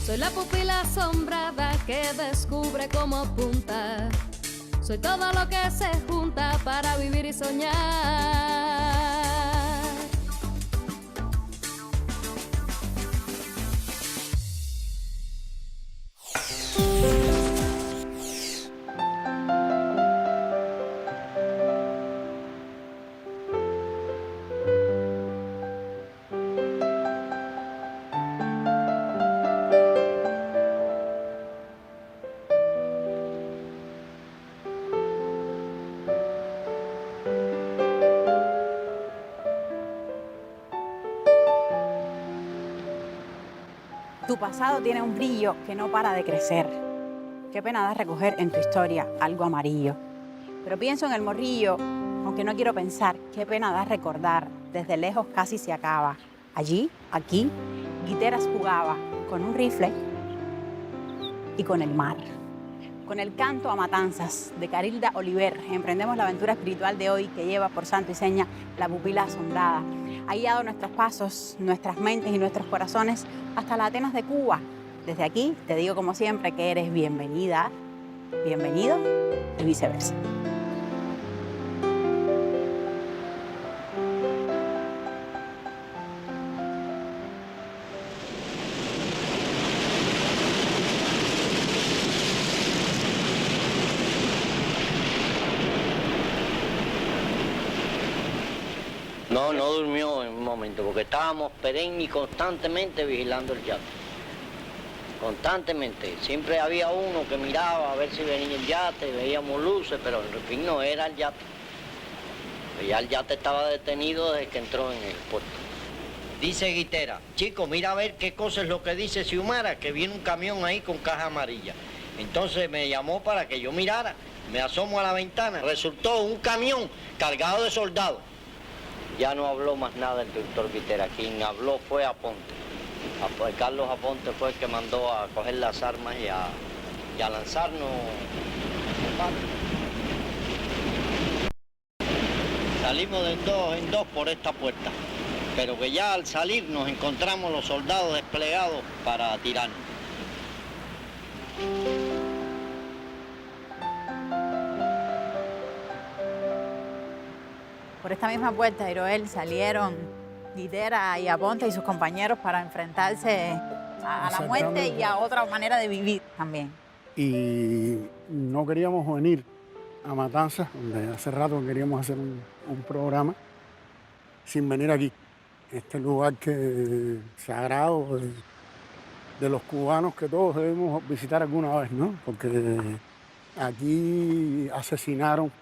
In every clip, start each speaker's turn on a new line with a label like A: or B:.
A: Soy la pupila asombrada que descubre cómo apunta. Soy todo lo que se junta para vivir y soñar.
B: Tu pasado tiene un brillo que no para de crecer. Qué pena da recoger en tu historia algo amarillo. Pero pienso en el morrillo, aunque no quiero pensar, qué pena da recordar, desde lejos casi se acaba. Allí, aquí, Guiteras jugaba con un rifle y con el mar. Con el canto a matanzas de Carilda Oliver, emprendemos la aventura espiritual de hoy que lleva por santo y seña la pupila asombrada. Ha guiado nuestros pasos, nuestras mentes y nuestros corazones hasta las Atenas de Cuba. Desde aquí te digo como siempre que eres bienvenida, bienvenido y viceversa.
C: No durmió en un momento, porque estábamos perenne y constantemente vigilando el yate. Constantemente. Siempre había uno que miraba a ver si venía el yate, veíamos luces, pero en fin no era el yate. Ya el yate estaba detenido desde que entró en el puerto. Dice Guitera, chico, mira a ver qué cosa es lo que dice Xiomara, que viene un camión ahí con caja amarilla. Entonces me llamó para que yo mirara, me asomo a la ventana, resultó un camión cargado de soldados. Ya no habló más nada el doctor Guitera, quien habló fue Aponte. Carlos Aponte fue el que mandó a coger las armas y a lanzarnos. Salimos de en dos por esta puerta, pero que ya al salir nos encontramos los soldados desplegados para tirarnos.
B: Por esta misma puerta, Iroel, salieron Guitera y Aponte y sus compañeros para enfrentarse a la muerte y a otra manera de vivir también.
D: Y no queríamos venir a Matanzas, donde hace rato queríamos hacer un programa, sin venir aquí. Este lugar que sagrado de los cubanos que todos debemos visitar alguna vez, ¿no? Porque aquí asesinaron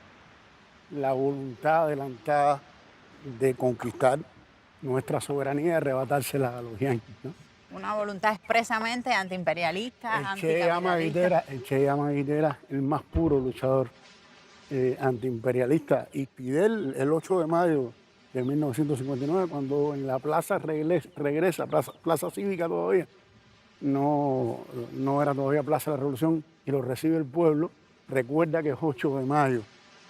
D: la voluntad adelantada de conquistar nuestra soberanía y arrebatársela a los yanquis, ¿no?
B: Una voluntad expresamente antiimperialista,
D: El Che llama a Guitera el más puro luchador antiimperialista. Y Fidel, el 8 de mayo de 1959, cuando en la plaza regresa, plaza cívica todavía, no era todavía Plaza de la Revolución, y lo recibe el pueblo, recuerda que es 8 de mayo,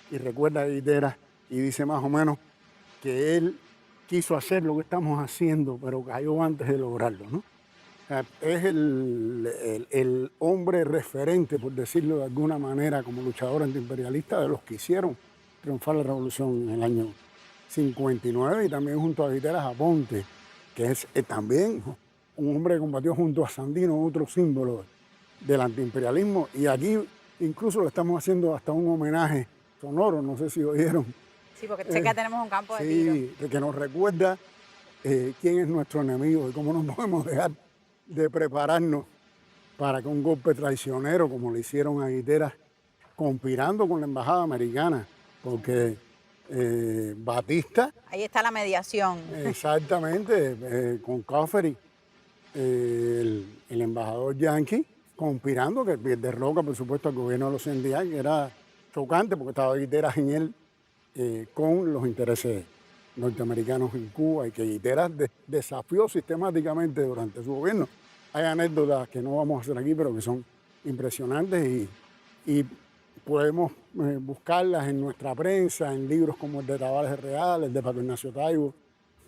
D: y recuerda a Guitera, y dice más o menos que él quiso hacer lo que estamos haciendo, pero cayó antes de lograrlo, ¿no? O sea, es el hombre referente, por decirlo de alguna manera, como luchador antiimperialista, de los que hicieron triunfar la revolución en el año 59, y también junto a Guiteras Aponte, que es también un hombre que combatió junto a Sandino, otro símbolo del antiimperialismo, y aquí incluso le estamos haciendo hasta un homenaje sonoro, no sé si oyeron.
B: Sí, porque sé que tenemos un campo de tiro.
D: Sí, que nos recuerda quién es nuestro enemigo y cómo no podemos dejar de prepararnos para que un golpe traicionero, como le hicieron a Guiteras, conspirando con la embajada americana, porque Batista...
B: Ahí está la mediación.
D: Exactamente, con Caffery, el embajador yanqui, conspirando, que derroca, por supuesto, al gobierno de los Díaz, que era chocante porque estaba Guiteras en él con los intereses norteamericanos en Cuba, y que Guiteras desafió sistemáticamente durante su gobierno. Hay anécdotas que no vamos a hacer aquí, pero que son impresionantes, y podemos buscarlas en nuestra prensa, en libros como el de Tavares Real, el de Pato Ignacio Taibo,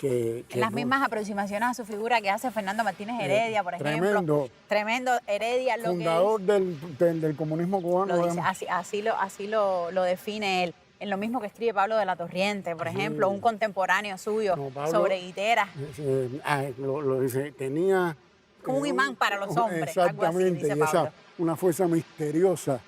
B: En las mismas aproximaciones a su figura que hace Fernando Martínez Heredia, por ejemplo. Tremendo Heredia.
D: Fundador del comunismo cubano.
B: Lo dice, así lo define él. En lo mismo que escribe Pablo de la Torriente, por ejemplo, un contemporáneo suyo sobre guiteras.
D: Lo dice, tenía...
B: Como un imán para los hombres.
D: Exactamente,
B: algo así, dice
D: una fuerza misteriosa,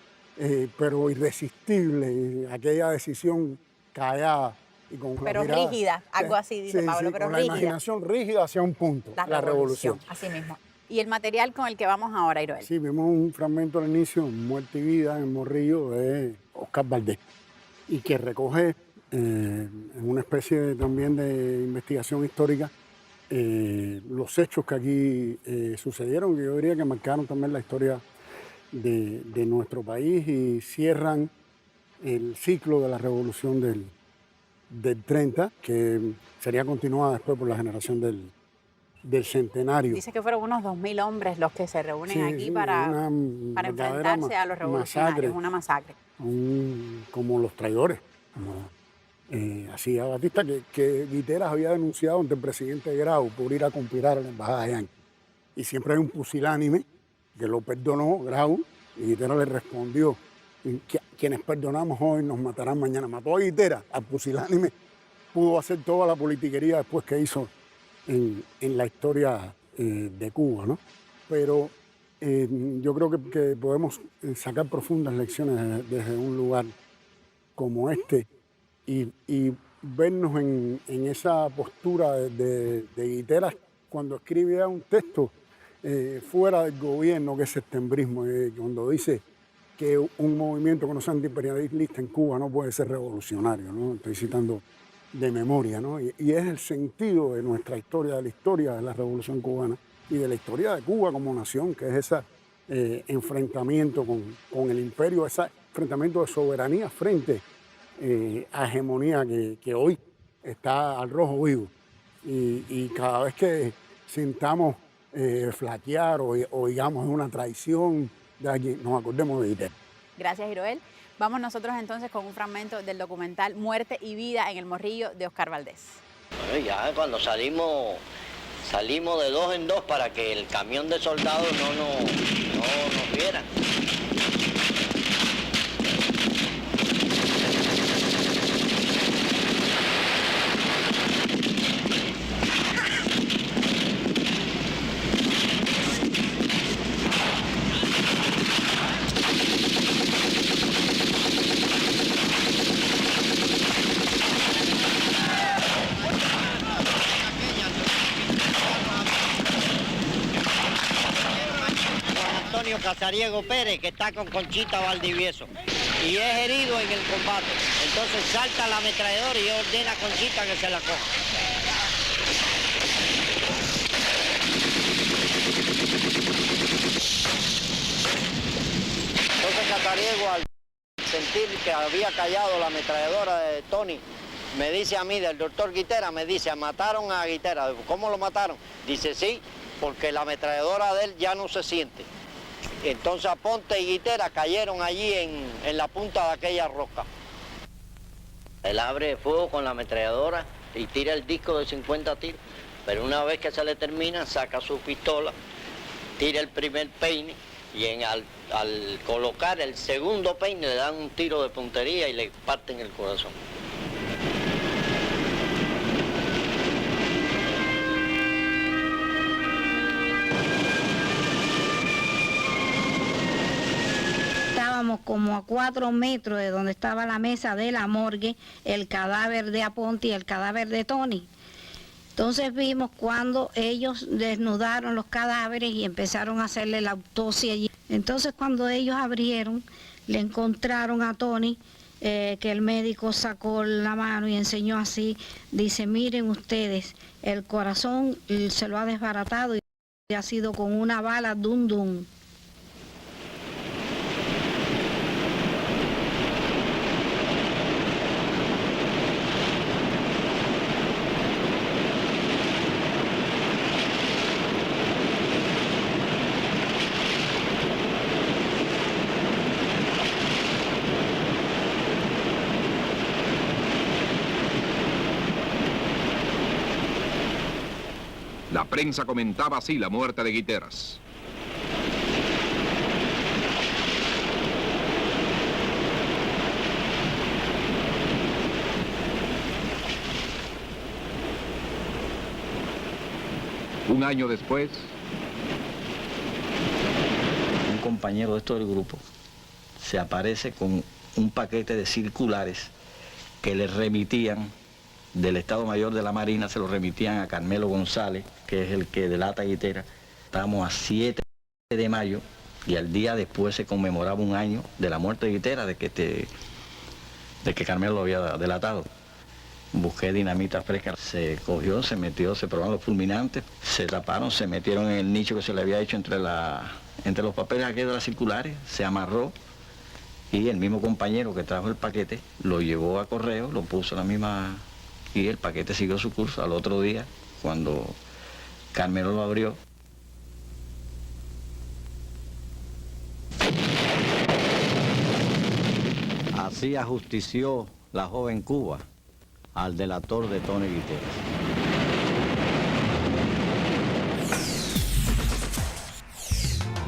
D: pero irresistible, y aquella decisión callada. Y con
B: pero rígida, algo así, dice Pablo, pero
D: con
B: rígida.
D: la imaginación rígida hacia un punto, la revolución.
B: Así mismo. Y el material con el que vamos ahora, Iroel.
D: Sí, vimos un fragmento al inicio, Muerte y Vida en Morrillo, de Oscar Valdés, y que recoge en una especie también de investigación histórica los hechos que aquí sucedieron, que yo diría que marcaron también la historia de nuestro país y cierran el ciclo de la revolución del 30, que sería continuada después por la generación del centenario.
B: Dice que fueron unos 2.000 hombres los que se reúnen aquí para enfrentarse a los revolucionarios, una masacre.
D: Como los traidores, como hacía Batista, que Guiteras había denunciado ante el presidente Grau por ir a conspirar a la embajada de Yankee. Y siempre hay un pusilánime que lo perdonó, Grau, y Guiteras le respondió: quienes perdonamos hoy nos matarán mañana. Mató a Guiteras, al pusilánime pudo hacer toda la politiquería después que hizo en la historia de Cuba, ¿no? Pero yo creo que podemos sacar profundas lecciones desde un lugar como este y vernos en esa postura de Guiteras cuando escribe un texto fuera del gobierno, que es septembrismo, cuando dice que un movimiento que no sea antiimperialista en Cuba no puede ser revolucionario, ¿no? Estoy citando de memoria, ¿no? Y es el sentido de nuestra historia, de la historia de la Revolución Cubana y de la historia de Cuba como nación, que es ese enfrentamiento con el imperio, ese enfrentamiento de soberanía frente a hegemonía que hoy está al rojo vivo. Y cada vez que sintamos flaquear o digamos una traición de alguien, nos acordemos de Guiteras.
B: Gracias, Iroel. Vamos nosotros entonces con un fragmento del documental Muerte y Vida en el Morrillo de Oscar Valdés.
C: Bueno, ya cuando salimos de dos en dos para que el camión de soldados no nos viera. Casariego Pérez, que está con Conchita Valdivieso y es herido en el combate. Entonces salta la ametralladora y ordena a Conchita que se la coja. Entonces Casariego, al sentir que había callado la ametralladora de Tony, me dice a mí, del doctor Guiteras, me dice: mataron a Guiteras. ¿Cómo lo mataron? Dice: sí, porque la ametralladora de él ya no se siente. Entonces Aponte y Guiteras cayeron allí en la punta de aquella roca. Él abre fuego con la ametralladora y tira el disco de 50 tiros, pero una vez que se le termina, saca su pistola, tira el primer peine y al colocar el segundo peine le dan un tiro de puntería y le parten el corazón.
E: Como a 4 metros de donde estaba la mesa de la morgue, el cadáver de Aponte y el cadáver de Tony. Entonces vimos cuando ellos desnudaron los cadáveres y empezaron a hacerle la autopsia allí. Entonces cuando ellos abrieron, le encontraron a Tony, que el médico sacó la mano y enseñó así, dice: miren ustedes, el corazón se lo ha desbaratado y ha sido con una bala dum dum.
F: La prensa comentaba así la muerte de Guiteras. Un año después,
G: un compañero de esto del grupo se aparece con un paquete de circulares que le remitían del Estado Mayor de la Marina, se lo remitían a Carmelo González, que es el que delata a Guiteras. Estábamos a 7 de mayo y al día después se conmemoraba un año de la muerte de Guiteras, de que Carmelo lo había delatado. Busqué dinamita fresca, se cogió, se metió, se probaron los fulminantes, se taparon, se metieron en el nicho que se le había hecho entre los papeles aquellos de las circulares, se amarró y el mismo compañero que trajo el paquete lo llevó a correo, lo puso en la misma y el paquete siguió su curso. Al otro día, cuando Carmelo lo abrió, así ajustició la joven Cuba al delator de Tony Guiteras.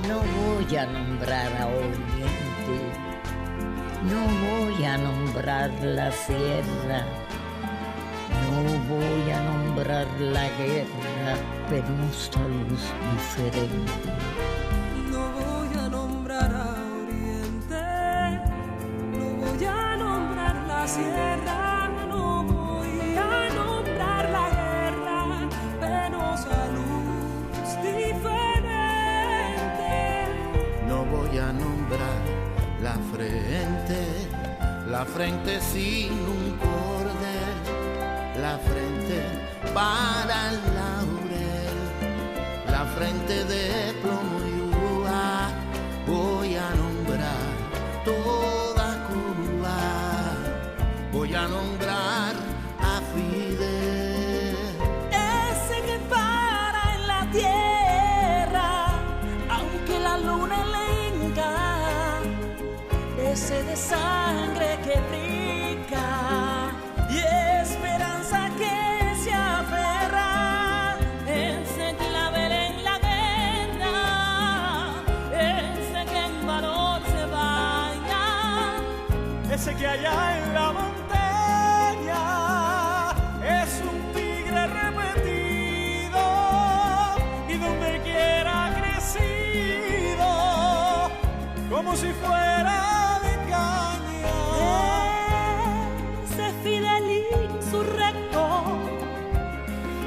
H: No voy a nombrar a Oriente, no voy a nombrar la sierra, no voy a nombrar la guerra, penosa luz diferente.
I: No voy a nombrar a Oriente, no voy a nombrar la sierra, no voy a nombrar la guerra, penosa luz diferente.
J: No voy a nombrar la frente sin un cordel, la frente para el laurel, la frente de plomo y uva. Voy a nombrar toda Cuba, voy a nombrar a Fidel,
I: ese que para en la tierra, aunque la luna le hinca, ese de sangre que brinca y esperanza que se aferra, ese clavel en la guerra, ese que en valor se baña, ese que allá en la montaña es un tigre repetido y donde quiera ha crecido como si fuera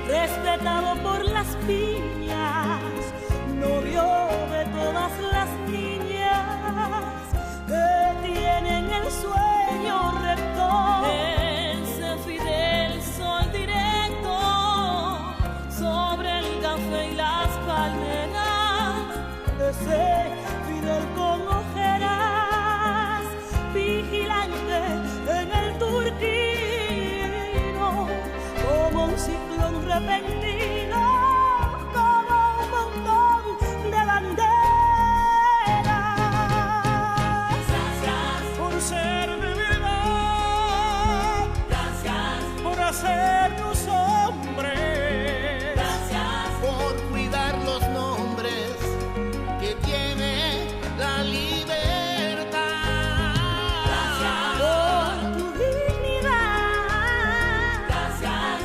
I: respetado por las piñas, novio de todas las niñas que tienen el sueño recto. Ese Fidel soy directo sobre el café y las palmeras, ese Fidel con ojeras, vigilante en el Turquino, como un ciclón repentino, como un montón de banderas. Gracias por ser de verdad, gracias por hacernos hombres,
J: gracias por cuidar los nombres que tiene la libertad,
I: gracias por tu dignidad, gracias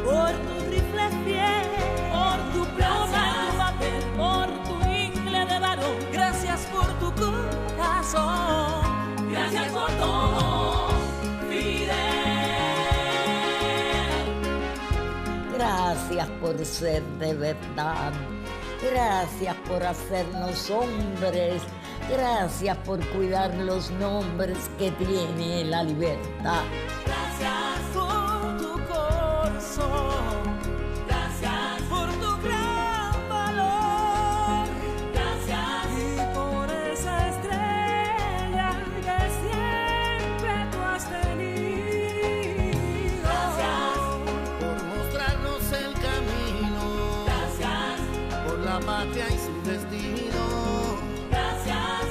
I: por tu rifle fiel, por tu pluma y tu papel, por tu ingle de varón, gracias por tu corazón, gracias por todo, Fidel.
H: Gracias por ser de verdad, gracias por hacernos hombres, gracias por cuidar los nombres que tiene la libertad.
I: Gracias por tu corazón, gracias por tu gran valor, gracias y por esa estrella que siempre tú has tenido. Gracias
J: por mostrarnos el camino,
I: gracias
J: por la patria y su destino.
I: Gracias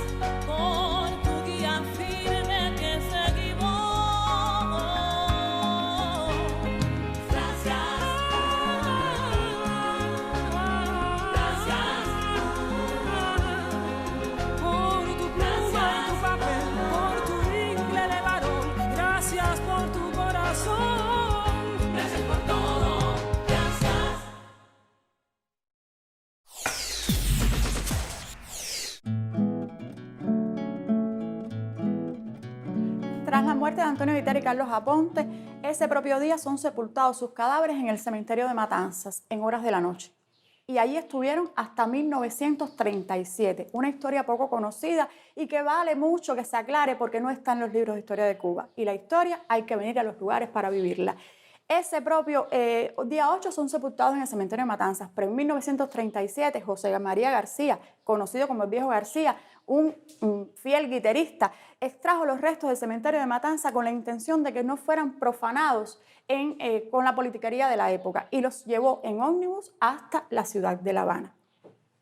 I: por tu guía firme que seguimos. Gracias.
K: la muerte de Antonio Guitera y Carlos Aponte, ese propio día son sepultados sus cadáveres en el cementerio de Matanzas, en horas de la noche. Y allí estuvieron hasta 1937, una historia poco conocida y que vale mucho que se aclare porque no está en los libros de historia de Cuba. Y la historia hay que venir a los lugares para vivirla. Ese propio día 8 son sepultados en el cementerio de Matanzas, pero en 1937 José María García, conocido como el Viejo García, un fiel guitarrista, extrajo los restos del cementerio de Matanzas con la intención de que no fueran profanados con la politiquería de la época y los llevó en ómnibus hasta la ciudad de La Habana.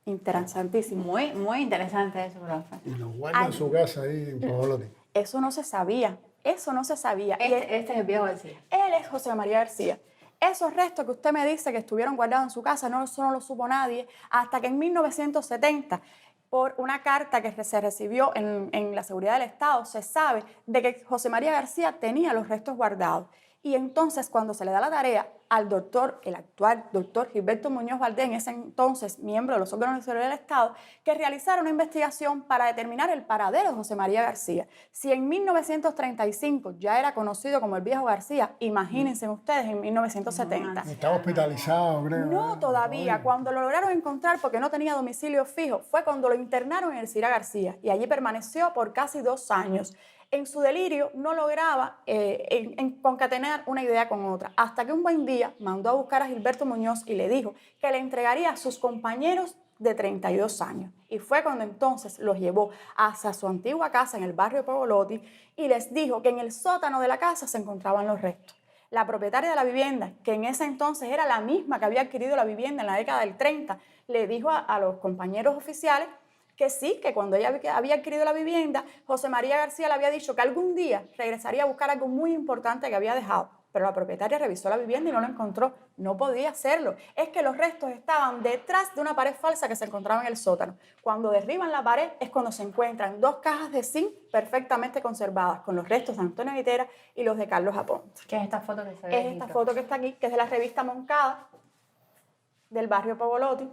K: Interesantísimo.
B: Muy, muy interesante eso, profe.
D: Y los guarda en su casa ahí en Pavolotti.
K: Eso no se sabía. Eso no se sabía.
B: Este es el Viejo García.
K: Él es José María García. Esos restos que usted me dice que estuvieron guardados en su casa, eso no lo supo nadie hasta que en 1970, por una carta que se recibió en la seguridad del Estado, se sabe de que José María García tenía los restos guardados. Y entonces, cuando se le da la tarea al doctor, el actual doctor Gilberto Muñoz Valdés, en ese entonces miembro de los órganos de seguridad del Estado, que realizara una investigación para determinar el paradero de José María García. Si en 1935 ya era conocido como el Viejo García, imagínense ustedes en 1970.
D: Estaba hospitalizado, creo.
K: No, todavía. Cuando lo lograron encontrar, porque no tenía domicilio fijo, fue cuando lo internaron en el Cira García y allí permaneció por casi 2 años. En su delirio no lograba concatenar una idea con otra, hasta que un buen día mandó a buscar a Gilberto Muñoz y le dijo que le entregaría a sus compañeros de 32 años. Y fue cuando entonces los llevó hacia su antigua casa en el barrio Pavolotti y les dijo que en el sótano de la casa se encontraban los restos. La propietaria de la vivienda, que en ese entonces era la misma que había adquirido la vivienda en la década del 30, le dijo a los compañeros oficiales que sí, que cuando ella había adquirido la vivienda, José María García le había dicho que algún día regresaría a buscar algo muy importante que había dejado. Pero la propietaria revisó la vivienda y no lo encontró. No podía hacerlo. Es que los restos estaban detrás de una pared falsa que se encontraba en el sótano. Cuando derriban la pared es cuando se encuentran 2 cajas de zinc perfectamente conservadas con los restos de Antonio Guitera y los de Carlos Aponte.
B: ¿Qué es esta foto que se ve?
K: Es esta foto que está aquí, que es de la revista Moncada del barrio Pavolotti.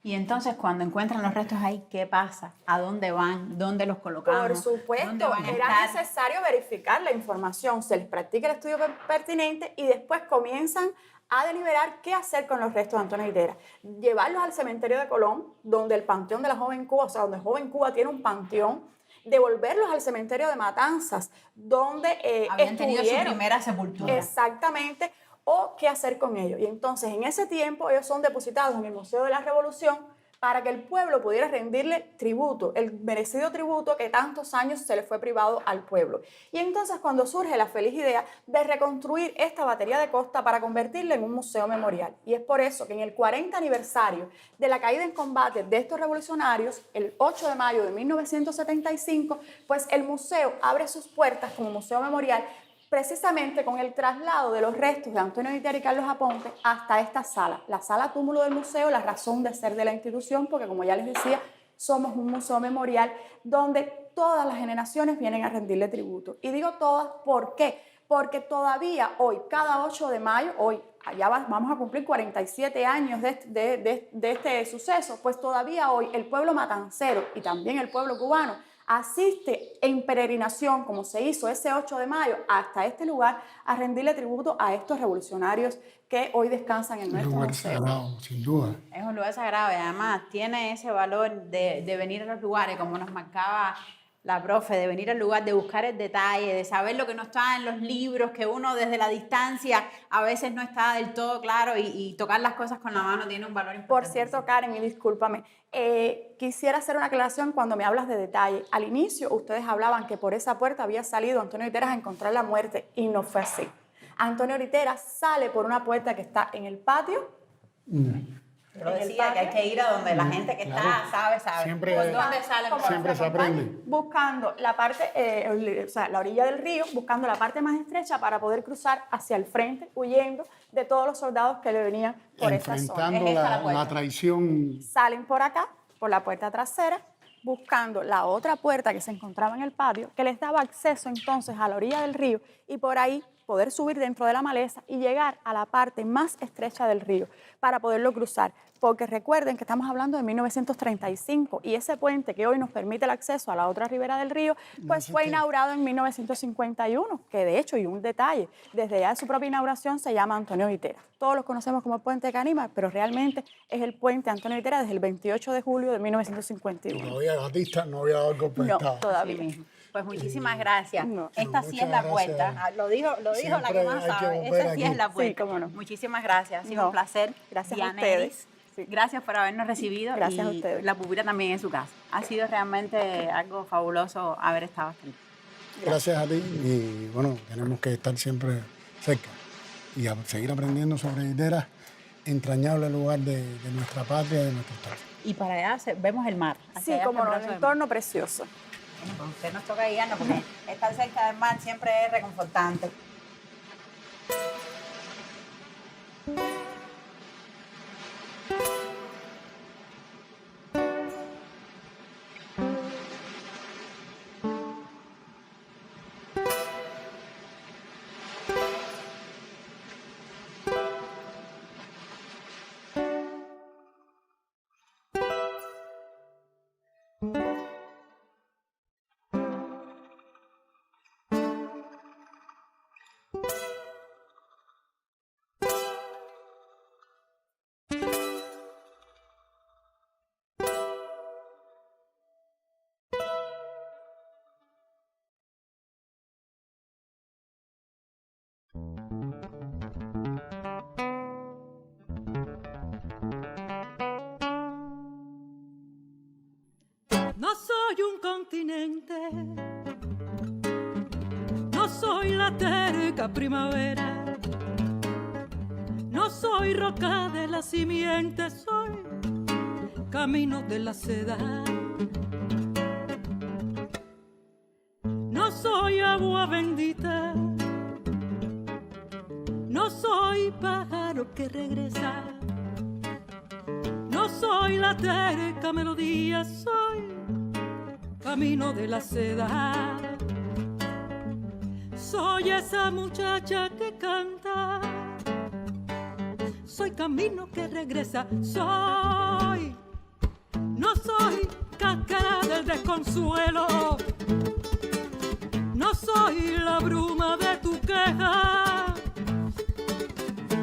B: Y entonces, cuando encuentran los restos ahí, ¿qué pasa? ¿A dónde van? ¿Dónde los colocamos?
K: Por supuesto, era necesario verificar la información, se les practica el estudio pertinente y después comienzan a deliberar qué hacer con los restos de Antonio Guitera. Llevarlos al cementerio de Colón, donde el Panteón de la Joven Cuba, o sea, donde Joven Cuba tiene un panteón, devolverlos al cementerio de Matanzas, donde
B: habían tenido su primera sepultura.
K: Exactamente. O qué hacer con ellos. Y entonces, en ese tiempo, ellos son depositados en el Museo de la Revolución para que el pueblo pudiera rendirle tributo, el merecido tributo que tantos años se le fue privado al pueblo. Y entonces, cuando surge la feliz idea de reconstruir esta batería de costa para convertirla en un museo memorial. Y es por eso que en el 40 aniversario de la caída en combate de estos revolucionarios, el 8 de mayo de 1975, pues el museo abre sus puertas como museo memorial precisamente con el traslado de los restos de Antonio Guitera y Carlos Aponte hasta esta sala, la sala túmulo del museo, la razón de ser de la institución, porque como ya les decía, somos un museo memorial donde todas las generaciones vienen a rendirle tributo. Y digo todas, ¿por qué? Porque todavía hoy, cada 8 de mayo, hoy allá vamos a cumplir 47 años de este suceso, pues todavía hoy el pueblo matancero y también el pueblo cubano asiste en peregrinación, como se hizo ese 8 de mayo, hasta este lugar a rendirle tributo a estos revolucionarios que hoy descansan en nuestro museo.
D: Un lugar sagrado, sin duda.
B: Es un lugar sagrado y además tiene ese valor de venir a los lugares, como nos marcaba la profe, de venir al lugar, de buscar el detalle, de saber lo que no está en los libros, que uno desde la distancia a veces no está del todo claro y tocar las cosas con la mano tiene un valor importante.
K: Por cierto, Karen, y discúlpame, quisiera hacer una aclaración cuando me hablas de detalle. Al inicio ustedes hablaban que por esa puerta había salido Antonio Guitera a encontrar la muerte y no fue así. Antonio Guitera sale por una puerta que está en el patio.
B: Yo decía que hay que ir a donde la gente que está sabe.
D: Siempre,
B: ¿Por dónde sale?
D: Siempre se aprende.
K: Buscando la parte, o sea, la orilla del río, buscando la parte más estrecha para poder cruzar hacia el frente, huyendo de todos los soldados que le venían por esa zona.
D: Enfrentando la traición.
K: Salen por acá, por la puerta trasera, buscando la otra puerta que se encontraba en el patio, que les daba acceso entonces a la orilla del río, y por ahí poder subir dentro de la maleza y llegar a la parte más estrecha del río para poderlo cruzar. Porque recuerden que estamos hablando de 1935 y ese puente que hoy nos permite el acceso a la otra ribera del río, pues fue inaugurado en 1951, que de hecho, y un detalle, desde ya su propia inauguración se llama Antonio Guiteras. Todos los conocemos como el puente de Caníbal, pero realmente es el puente Antonio Guiteras desde el 28 de julio de 1951.
D: Todavía Batista no había dado el golpe de Estado.
K: No, todavía.
B: Así mismo. Pues muchísimas gracias.
K: No.
B: Esta sí es la
D: Muchas
B: vuelta.
D: gracias.
B: Ah, lo dijo la que
D: Siempre
B: más
D: hay que
B: sabe.
D: volver
B: Esta sí
D: aquí.
B: es la vuelta.
K: Sí, cómo no.
B: Muchísimas gracias. Ha sido
K: No.
B: un placer.
K: Gracias a
B: Diana
K: ustedes.
B: Eris,
K: Sí.
B: gracias por habernos recibido.
K: Gracias a
B: y
K: ustedes.
B: la pupila también en su casa. Ha sido realmente algo fabuloso haber estado aquí.
D: Gracias a ti y bueno, tenemos que estar siempre cerca y seguir aprendiendo sobre Guiteras, entrañable lugar de nuestra patria y de nuestro estado.
B: Y para allá vemos el mar. Hacia
K: Sí,
B: allá
K: como
B: está
K: no,
B: el
K: un
B: brazo del mar.
K: entorno precioso.
B: Bueno, usted nos toca guiarnos porque estar cerca del mar siempre es reconfortante.
I: No soy un continente, no soy la terca primavera, no soy roca de la simiente, soy camino de la seda. No soy agua bendita, no soy pájaro que regresa, no soy la terca melodía, soy camino de la seda. Soy esa muchacha que canta, soy camino que regresa, soy, no soy cáscara del desconsuelo, no soy la bruma de tu queja,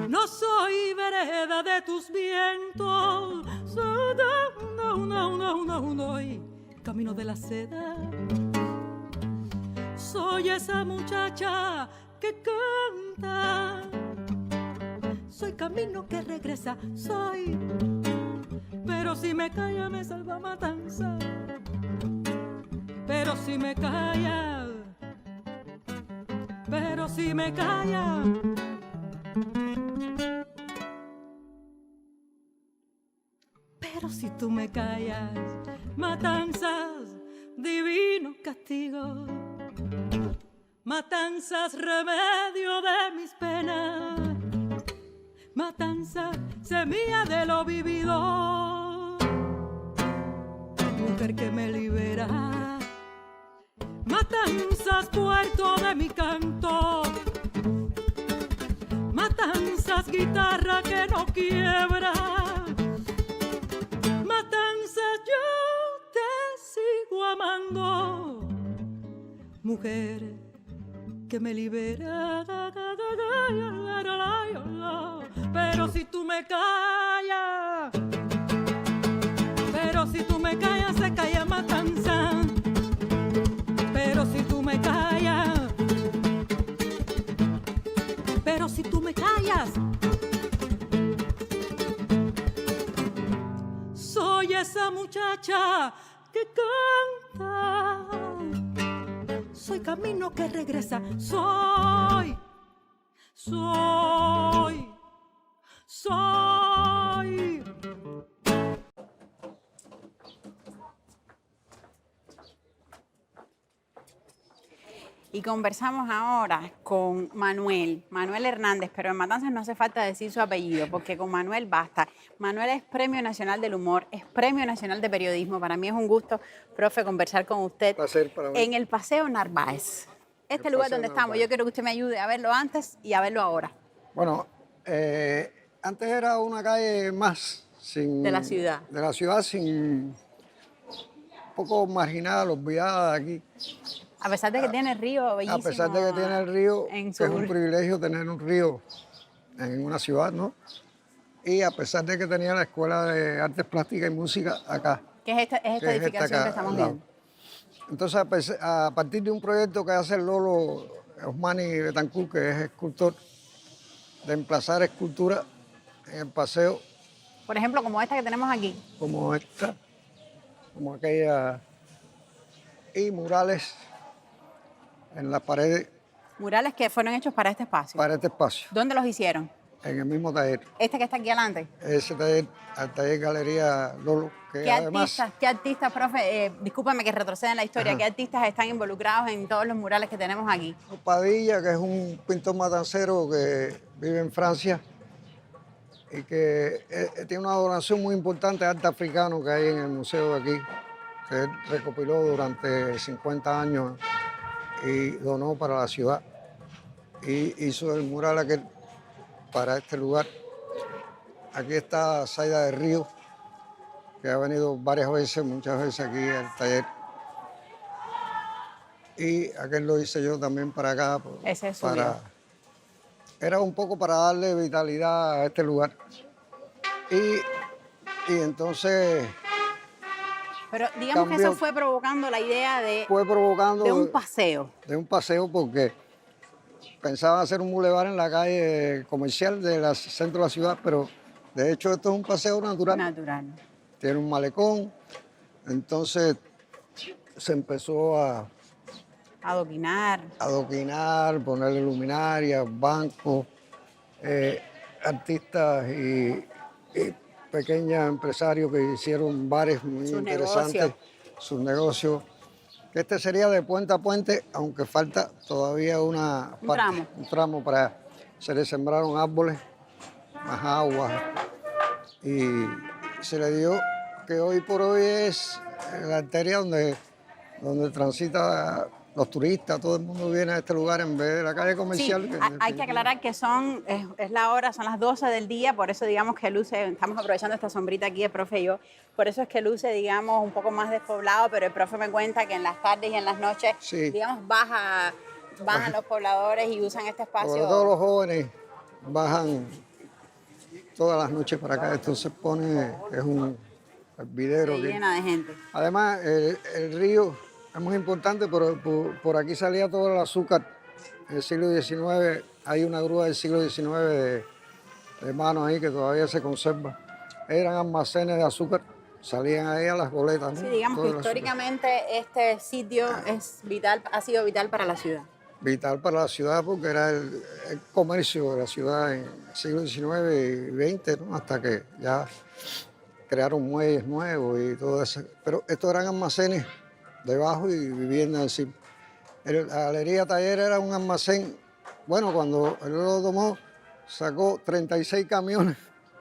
I: no soy vereda de tus vientos, soy camino de la seda. Soy esa muchacha que canta, soy camino que regresa, soy, pero si me calla me salva matanza, pero si me calla, pero si me calla, pero si tú me callas, matanzas, divino castigo, matanzas, remedio de mis penas, matanzas, semilla de lo vivido, mujer que me libera, matanzas, puerto de mi canto, matanzas, guitarra que no quiebra, matanzas, yo te sigo amando, mujer que me libera, pero si tú me callas, pero si tú me callas se calla matanza, pero si tú me callas, pero si tú me callas, soy esa muchacha que canta, soy camino que regresa, soy.
B: Y conversamos ahora con Manuel Hernández, pero en Matanzas no hace falta decir su apellido, porque con Manuel basta. Manuel es Premio Nacional del Humor, es Premio Nacional de Periodismo. Para mí es un gusto, profe, conversar con usted.
D: Placer para mí.
B: En el Paseo Narváez. Este lugar donde estamos, yo quiero que usted me ayude a verlo antes y a verlo ahora.
L: Bueno, antes era una calle más
B: De la ciudad.
L: De la ciudad, un poco marginada, olvidada de aquí.
B: A pesar de que tiene el río bellísimo.
L: A pesar de que tiene el río,
B: en
L: que es un privilegio tener un río en una ciudad, ¿no? Y a pesar de que tenía la Escuela de Artes Plásticas y Música acá.
B: Que es esta edificación que estamos viendo.
L: Entonces, a partir de un proyecto que hace el Lolo Osmani Betancourt, que es escultor, de emplazar escultura en el paseo.
B: Por ejemplo, como esta que tenemos aquí.
L: Como esta, como aquella. Y murales en las paredes.
B: Murales que fueron hechos para este espacio.
L: Para este espacio.
B: ¿Dónde los hicieron?
L: En el mismo taller.
B: Este que está aquí adelante.
L: Ese taller, al taller Galería Lolo. Que
B: ¿Qué artistas, profe, discúlpame que retroceda en la historia,
L: Ajá.
B: qué artistas están involucrados en todos los murales que tenemos aquí?
L: Padilla, que es un pintor matancero que vive en Francia y que tiene una donación muy importante de arte africano que hay en el museo de aquí, que él recopiló durante 50 años y donó para la ciudad. Y hizo el mural aquel para este lugar. Aquí está Zaida del Río, que ha venido varias veces, muchas veces aquí al taller. Y aquel lo hice yo también para acá.
B: Ese es
L: Era un poco para darle vitalidad a este lugar. Y entonces...
B: Pero digamos que eso fue provocando la idea de un paseo.
L: De un paseo porque pensaban hacer un bulevar en la calle comercial del centro de la ciudad, pero de hecho esto es un paseo natural.
B: Natural.
L: Tiene un malecón, entonces se empezó a
B: adoquinar,
L: ponerle luminarias, bancos, artistas y pequeños empresarios que hicieron bares muy interesantes, sus negocios. Este sería de puente a puente, aunque falta todavía un tramo para... Se le sembraron árboles, más agua, y se le dio que hoy por hoy es la arteria donde transita los turistas, todo el mundo viene a este lugar en vez de la calle comercial.
B: Sí, hay que aclarar que son las 12 del día, por eso digamos que luce, estamos aprovechando esta sombrita aquí el profe y yo, por eso es que luce, digamos, un poco más despoblado, pero el profe me cuenta que en las tardes y en las noches, digamos, bajan los pobladores y usan este espacio.
L: Sobre todo los jóvenes bajan todas las noches para acá, esto se pone, es un hervidero.
B: Llena de gente.
L: Además, el río es muy importante, pero por aquí salía todo el azúcar. En el siglo XIX hay una grúa del siglo XIX de mano ahí que todavía se conserva. Eran almacenes de azúcar, salían ahí a las boletas, ¿no?
B: Sí, digamos que históricamente este sitio ha sido vital para la ciudad.
L: Vital para la ciudad porque era el comercio de la ciudad en el siglo XIX y XX, ¿no? Hasta que ya crearon muelles nuevos y todo eso. Pero estos eran almacenes debajo y viviendas encima. La Galería Taller era un almacén, bueno, cuando él lo tomó, sacó 36 camiones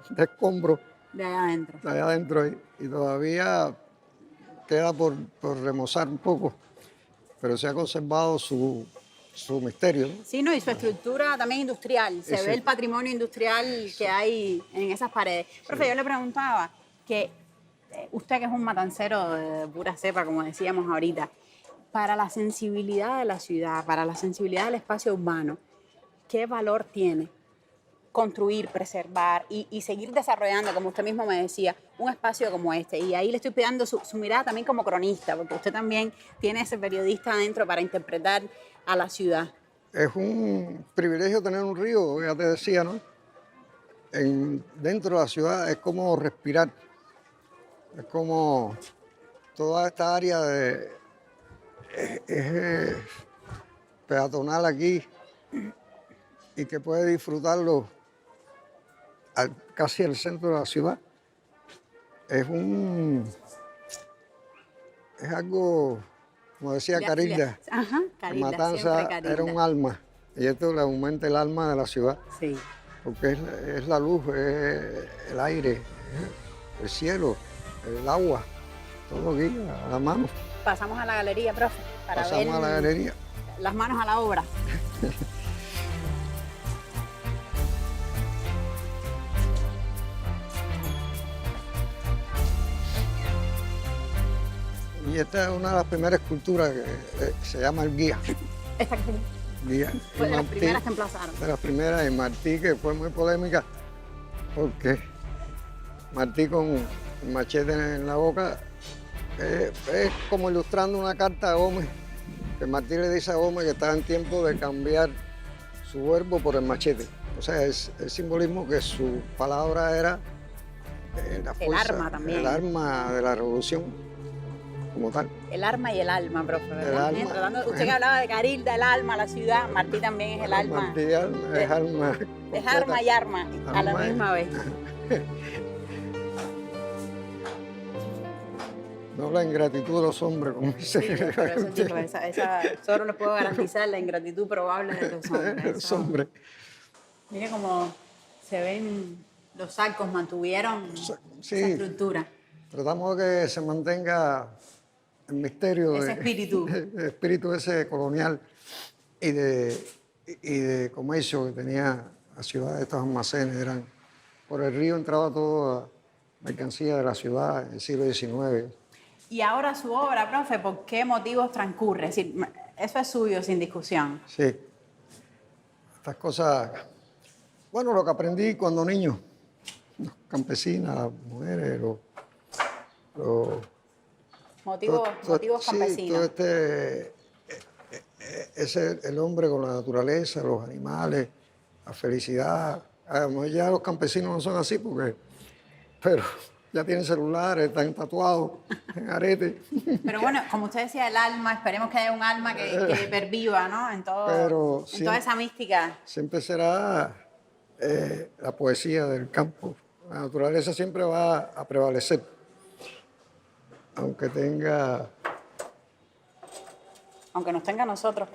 L: de escombros.
B: De allá adentro.
L: De allá adentro y todavía queda por remozar un poco, pero se ha conservado su misterio, ¿no?
B: Sí, no, y su estructura también industrial. Se ve el patrimonio industrial que hay en esas paredes. Profe, yo le preguntaba que usted que es un matancero de pura cepa, como decíamos ahorita, para la sensibilidad de la ciudad, para la sensibilidad del espacio urbano, ¿qué valor tiene construir, preservar y seguir desarrollando, como usted mismo me decía, un espacio como este? Y ahí le estoy pidiendo su mirada también como cronista, porque usted también tiene ese periodista adentro para interpretar a la ciudad.
L: Es un privilegio tener un río, ya te decía, ¿no? Dentro de la ciudad es como respirar. Es como toda esta área es peatonal aquí y que puede disfrutarlo casi al centro de la ciudad. Es algo, como decía Carilda,
B: Carilda,
L: Matanza era un alma y esto le aumenta el alma de la ciudad.
B: Sí.
L: Porque es la luz, es el aire, el cielo, el agua, todo aquí a la mano.
B: Pasamos a la galería, profe, para
L: Pasamos
B: ver
L: a la galería.
B: las manos a la obra.
L: Y esta es una de las primeras esculturas que se llama el guía.
B: Esta que
L: Guía.
B: fue
L: Y
B: de las
L: Martí,
B: primeras que emplazaron.
L: de las primeras, y Martí, que fue muy polémica, porque Martí con el machete en la boca es como ilustrando una carta a Gómez, que Martí le dice a Gómez que estaba en tiempo de cambiar su verbo por el machete. O sea, es el simbolismo que su palabra era la fuerza,
B: arma también.
L: el arma de la revolución como tal.
B: El arma y el alma, profe, ¿verdad?
L: El alma.
B: Usted que hablaba de Carilda, el alma, la ciudad, Martí también es el alma.
L: Martí es alma.
B: Es arma y arma, a la
L: Arma y-
B: misma vez.
L: No la ingratitud de los hombres, como dice.
B: Sí, pero eso, chicos, solo les puedo garantizar la ingratitud probable de los hombres.
L: Los hombres.
B: Mire cómo se ven los arcos, mantuvieron esa estructura.
L: Tratamos de que se mantenga el misterio,
B: Ese espíritu.
L: el espíritu ese colonial y de comercio que tenía la ciudad. Estos almacenes eran, por el río entraba toda mercancía de la ciudad en el siglo XIX.
B: Y ahora su obra, profe, ¿por qué motivos transcurre? Es decir, eso es suyo, sin discusión.
L: Sí. Estas cosas, bueno, lo que aprendí cuando niño, los campesinas, las mujeres,
B: Motivos campesinos.
L: Sí, todo es el hombre con la naturaleza, los animales, la felicidad. Además, ya los campesinos no son así pero ya tienen celulares, están tatuados, en aretes.
B: Pero bueno, como usted decía, el alma, esperemos que haya un alma que perviva, ¿no? En toda esa mística.
L: Siempre será la poesía del campo. La naturaleza siempre va a prevalecer. Aunque
B: nos tenga nosotros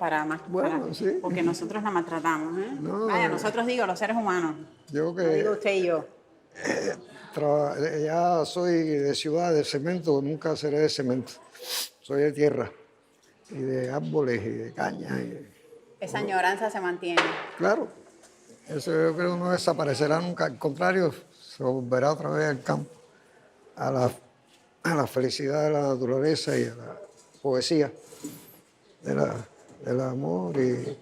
L: sí.
B: porque nosotros la maltratamos, ¿eh?
L: No,
B: Vaya, nosotros digo, los seres humanos.
L: Yo que
B: No digo usted y yo.
L: ya soy de ciudad, de cemento, nunca seré de cemento. Soy de tierra y de árboles y de caña.
B: Esa añoranza se mantiene.
L: Claro, eso yo creo que no desaparecerá nunca. Al contrario, se volverá otra vez al campo, a la felicidad de la naturaleza y a la poesía del amor y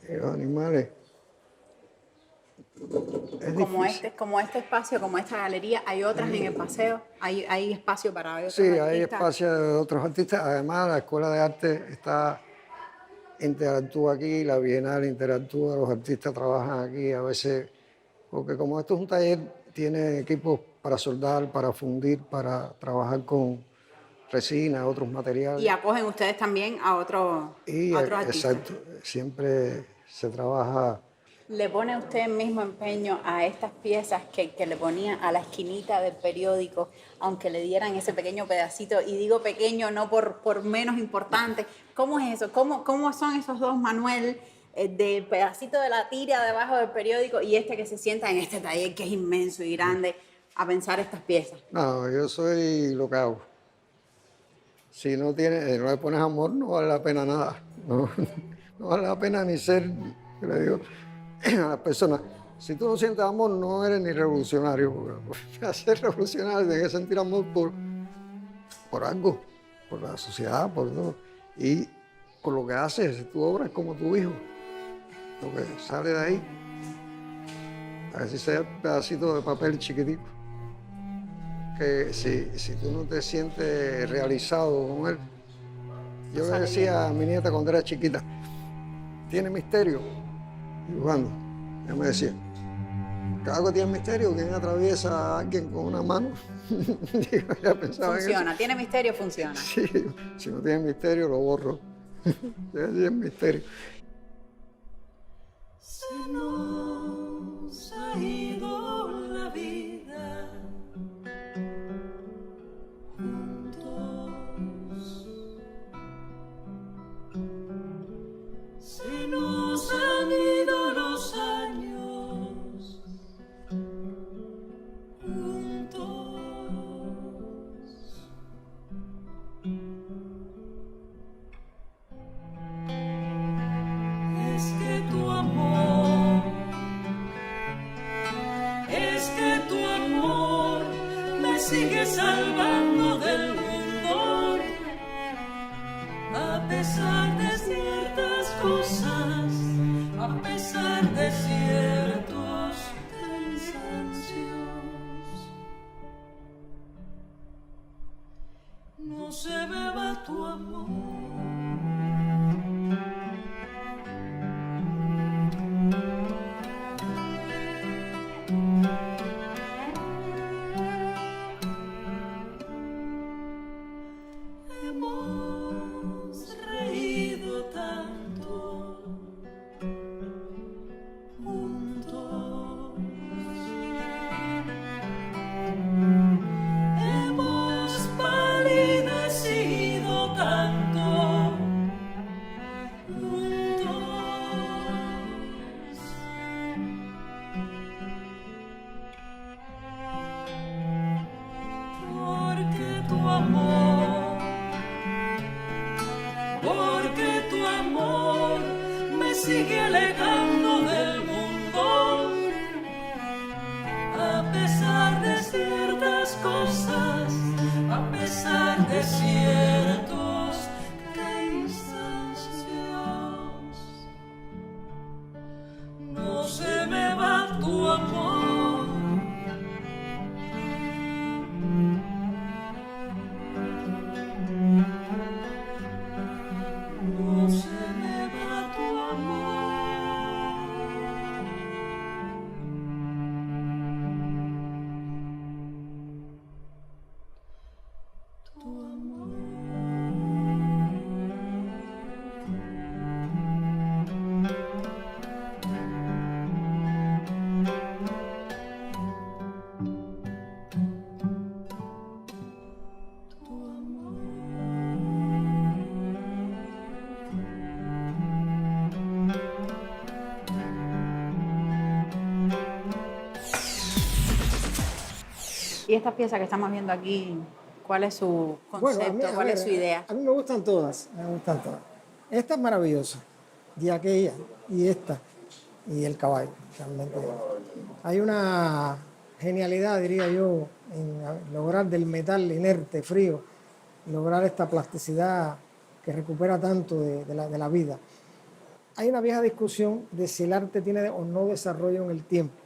L: los animales.
B: Como este espacio, como esta galería, hay otras en el paseo, hay espacio para otros
L: Sí,
B: artistas.
L: hay espacio de otros artistas. Además, la Escuela de Arte interactúa aquí, la Bienal interactúa, los artistas trabajan aquí a veces, porque como esto es un taller, tiene equipos para soldar, para fundir, para trabajar con resina, otros materiales.
B: Y acogen ustedes también a otros artistas.
L: Exacto, siempre se trabaja.
B: ¿Le pone usted el mismo empeño a estas piezas que le ponía a la esquinita del periódico, aunque le dieran ese pequeño pedacito? Y digo pequeño no por menos importante. ¿Cómo es eso? ¿Cómo son esos dos, Manuel, del pedacito de la tira debajo del periódico y este que se sienta en este taller que es inmenso y grande a pensar estas piezas?
L: No, yo soy lo que hago. Si no le pones amor, no vale la pena nada. No vale la pena ni ser, que le digo a las personas, si tú no sientes amor, no eres ni revolucionario. Para ser revolucionario tienes que sentir amor por algo, por la sociedad, por todo. Y por lo que haces, si tu obra es como tu hijo, lo que sale de ahí, a ver si sea un pedacito de papel chiquitico, que si tú no te sientes realizado con él. Yo le decía a mi nieta cuando era chiquita, tiene misterio dibujando. Ella me decía, cada algo tiene misterio, quien atraviesa a alguien con una mano. Ella pensaba
B: Funciona,
L: en eso.
B: tiene misterio, funciona.
L: Sí, si no tiene misterio, lo borro. Tiene misterio.
I: Se nos ha ido la vida juntos. Se nos han ido los años juntos. sigue salvando del mundo, a pesar de ciertas cosas, a pesar de ciertos cansancios. No se me va tu amor. Hemos reído tanto juntos, hemos palidecido tanto juntos, porque tu amor me sigue alejando del mundo, a pesar de ciertas cosas, a pesar de ciertos cansancios. No se me va tu amor. No se me va tu amor. Tu amor.
B: Y esta pieza que estamos viendo aquí, ¿cuál es su concepto? ¿Cuál es su idea?
M: A mí me gustan todas, Esta es maravillosa, y aquella, y esta, y el caballo. Realmente. Hay una genialidad, diría yo, en lograr del metal inerte, frío, lograr esta plasticidad que recupera tanto de la vida. Hay una vieja discusión de si el arte tiene o no desarrollo en el tiempo.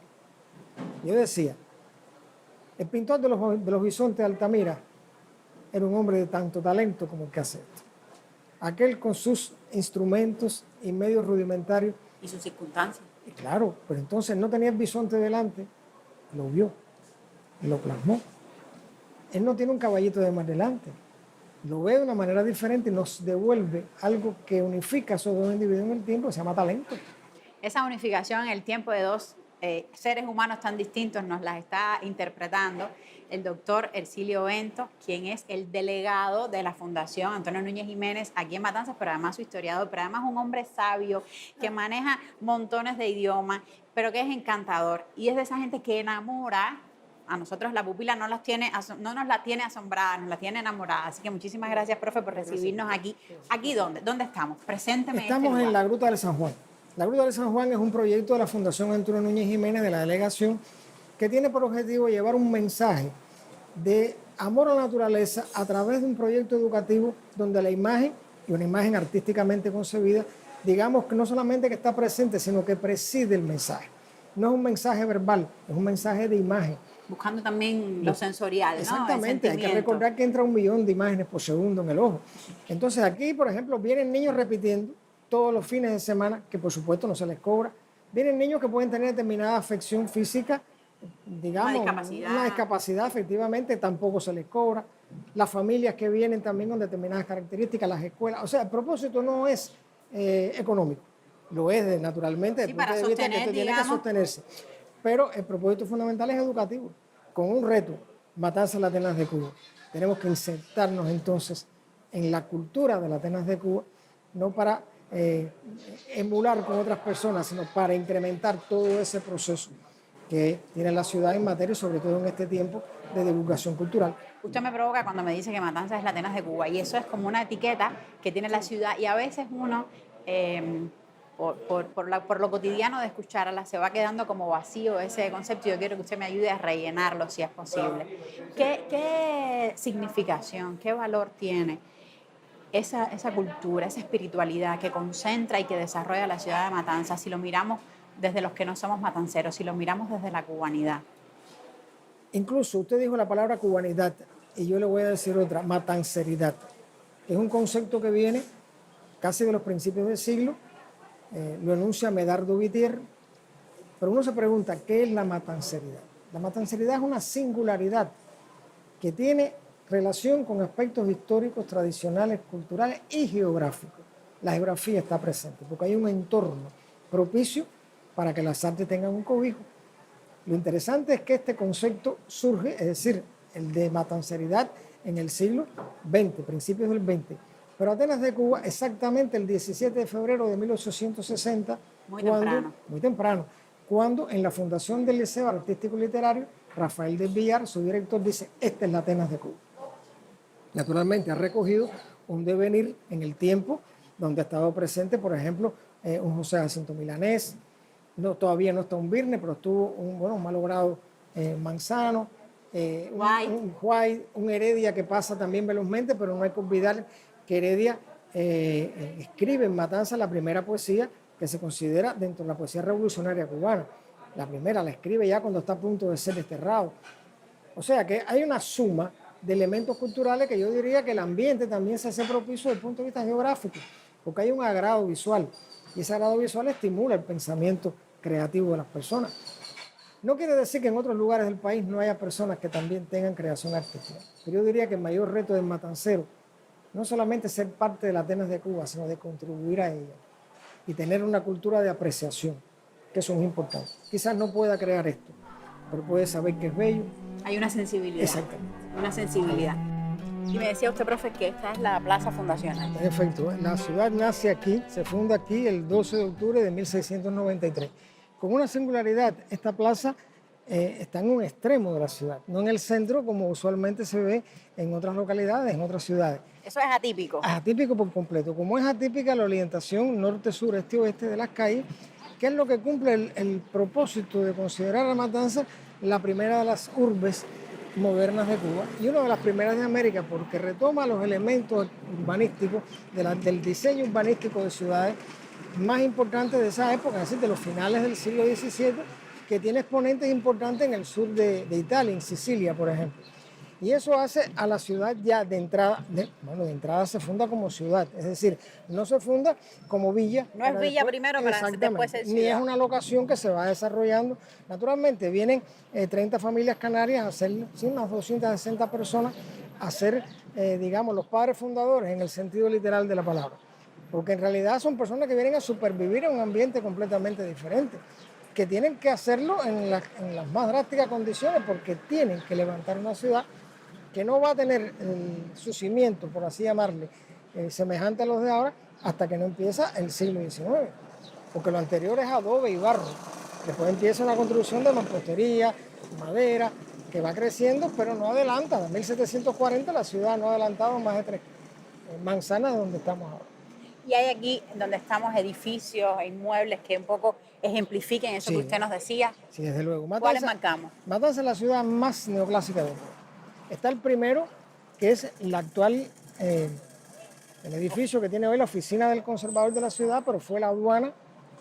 M: Yo decía, el pintor de los bisontes de Altamira era un hombre de tanto talento como el que hace esto. Aquel con sus instrumentos y medios rudimentarios.
B: Y sus circunstancias.
M: Y claro, pero entonces no tenía el bisonte delante, lo vio, lo plasmó. Él no tiene un caballito de más delante, lo ve de una manera diferente y nos devuelve algo que unifica a esos dos individuos en el tiempo, que se llama talento.
B: Esa unificación en el tiempo de dos seres humanos tan distintos nos las está interpretando el doctor Ercilio Bento, quien es el delegado de la Fundación Antonio Núñez Jiménez aquí en Matanzas, pero además su historiador, pero además un hombre sabio que maneja montones de idiomas, pero que es encantador y es de esa gente que enamora. A nosotros la pupila no nos la tiene asombrada, nos la tiene enamorada. Así que muchísimas gracias, profe, por recibirnos aquí. ¿Aquí dónde? ¿Dónde estamos? Presénteme.
M: Estamos en la Gruta del San Juan. La Gruta del San Juan es un proyecto de la Fundación Antonio Núñez Jiménez, de la delegación, que tiene por objetivo llevar un mensaje de amor a la naturaleza a través de un proyecto educativo donde la imagen, y una imagen artísticamente concebida, digamos que no solamente que está presente, sino que preside el mensaje. No es un mensaje verbal, es un mensaje de imagen.
B: Buscando también lo sensorial, ¿no?
M: Exactamente, hay que recordar que entra 1 millón de imágenes por segundo en el ojo. Entonces aquí, por ejemplo, vienen niños repitiendo todos los fines de semana, que por supuesto no se les cobra. Vienen niños que pueden tener determinada afección física, digamos, una discapacidad, efectivamente, tampoco se les cobra. Las familias que vienen también con determinadas características, las escuelas. O sea, el propósito no es económico, lo es naturalmente, desde el punto de vista que esto tiene que sostenerse. Pero el propósito fundamental es educativo, con un reto, Matanzas las Atenas de Cuba. Tenemos que insertarnos entonces en la cultura de las Atenas de Cuba, no para emular con otras personas, sino para incrementar todo ese proceso que tiene la ciudad en materia, sobre todo en este tiempo de divulgación cultural.
B: Usted me provoca cuando me dice que Matanzas es la Atenas de Cuba, y eso es como una etiqueta que tiene la ciudad, y a veces uno, por lo cotidiano de escucharla, se va quedando como vacío ese concepto. Yo quiero que usted me ayude a rellenarlo si es posible. ¿Qué significación, qué valor tiene esa cultura, esa espiritualidad que concentra y que desarrolla la ciudad de Matanzas, si lo miramos desde los que no somos matanceros, si lo miramos desde la cubanidad?
M: Incluso usted dijo la palabra cubanidad y yo le voy a decir otra, matanceridad. Es un concepto que viene casi de los principios del siglo, lo enuncia Medardo Vitier, pero uno se pregunta, ¿qué es la matanceridad? La matanceridad es una singularidad que tiene relación con aspectos históricos, tradicionales, culturales y geográficos. La geografía está presente porque hay un entorno propicio para que las artes tengan un cobijo. Lo interesante es que este concepto surge, es decir, el de matanceridad en el siglo XX, principios del XX, pero Atenas de Cuba exactamente el 17 de febrero de 1860, muy temprano, cuando en la fundación del Liceo Artístico y Literario, Rafael del Villar, su director, dice, esta es la Atenas de Cuba. Naturalmente ha recogido un devenir en el tiempo donde ha estado presente, por ejemplo, un José Jacinto Milanés, todavía no está un Virne, pero estuvo un malogrado Manzano, un White, un Heredia que pasa también velozmente, pero no hay que olvidar que Heredia escribe en Matanzas la primera poesía que se considera dentro de la poesía revolucionaria cubana. La primera la escribe ya cuando está a punto de ser desterrado. O sea que hay una suma de elementos culturales que yo diría que el ambiente también se hace propicio desde el punto de vista geográfico, porque hay un agrado visual y ese agrado visual estimula el pensamiento creativo de las personas. No quiere decir que en otros lugares del país no haya personas que también tengan creación artística, pero yo diría que el mayor reto del matancero no solamente ser parte de la Atenas de Cuba, sino de contribuir a ella y tener una cultura de apreciación, que eso es importante. Quizás no pueda crear esto, pero puede saber que es bello.
B: Hay una sensibilidad.
M: Exactamente.
B: Una sensibilidad. Y me decía usted, profe, que esta es la Plaza Fundacional.
M: En efecto, la ciudad nace aquí, se funda aquí el 12 de octubre de 1693. Con una singularidad, esta plaza está en un extremo de la ciudad, no en el centro como usualmente se ve en otras localidades, en otras ciudades.
B: Eso es atípico.
M: Es atípico por completo. Como es atípica la orientación norte, sur, este, oeste de las calles, que es lo que cumple el propósito de considerar a Matanzas la primera de las urbes modernas de Cuba y una de las primeras de América, porque retoma los elementos urbanísticos del diseño urbanístico de ciudades más importantes de esa época, es decir, de los finales del siglo XVII, que tiene exponentes importantes en el sur de Italia, en Sicilia, por ejemplo. Y eso hace a la ciudad ya de entrada, de entrada se funda como ciudad, es decir, no se funda como villa.
B: No es villa primero para después ser ciudad.
M: Ni es una locación que se va desarrollando. Naturalmente vienen 30 familias canarias a hacer, unas 260 personas, a ser, digamos, los padres fundadores en el sentido literal de la palabra. Porque en realidad son personas que vienen a supervivir en un ambiente completamente diferente, que tienen que hacerlo en las más drásticas condiciones, porque tienen que levantar una ciudad que no va a tener su cimiento, por así llamarle, semejante a los de ahora, hasta que no empieza el siglo XIX. Porque lo anterior es adobe y barro. Después empieza una construcción de mampostería, madera, que va creciendo, pero no adelanta. En 1740 la ciudad no ha adelantado más de 3 manzanas de donde estamos ahora.
B: Y hay aquí donde estamos edificios e inmuebles que un poco ejemplifiquen eso que usted nos decía.
M: Sí, desde luego.
B: ¿Cuáles marcamos?
M: Matanzas es la ciudad más neoclásica de Cuba. Está el primero, que es el actual, el edificio que tiene hoy la oficina del conservador de la ciudad, pero fue la aduana,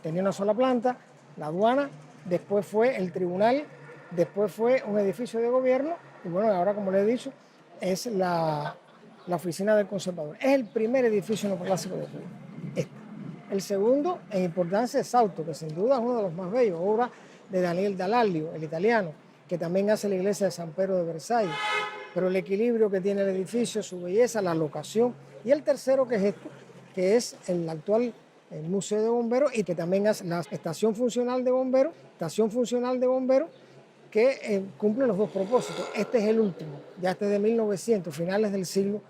M: tenía una sola planta, la aduana, después fue el tribunal, después fue un edificio de gobierno, y bueno, ahora como le he dicho, es la oficina del conservador. Es el primer edificio neoclásico de Cuba. El segundo en importancia es Sauto, que sin duda es uno de los más bellos, obra de Daniel Dall'Aglio, el italiano, que también hace la iglesia de San Pedro de Versalles. Pero el equilibrio que tiene el edificio, su belleza, la locación. Y el tercero, que es esto, que es el actual Museo de Bomberos y que también hace la estación funcional de bomberos, que cumple los dos propósitos. Este es el último, ya este es de 1900, finales del siglo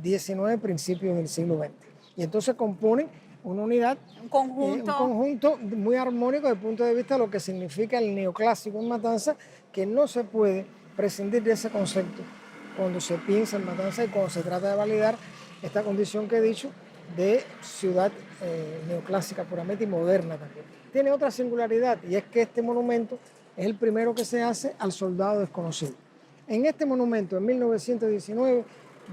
M: XIX, principios del siglo XX. Y entonces componen una unidad, un conjunto muy armónico desde el punto de vista de lo que significa el neoclásico en Matanzas, que no se puede prescindir de ese concepto cuando se piensa en Matanzas y cuando se trata de validar esta condición que he dicho de ciudad neoclásica puramente y moderna también. Tiene otra singularidad y es que este monumento es el primero que se hace al soldado desconocido. En este monumento, en 1919,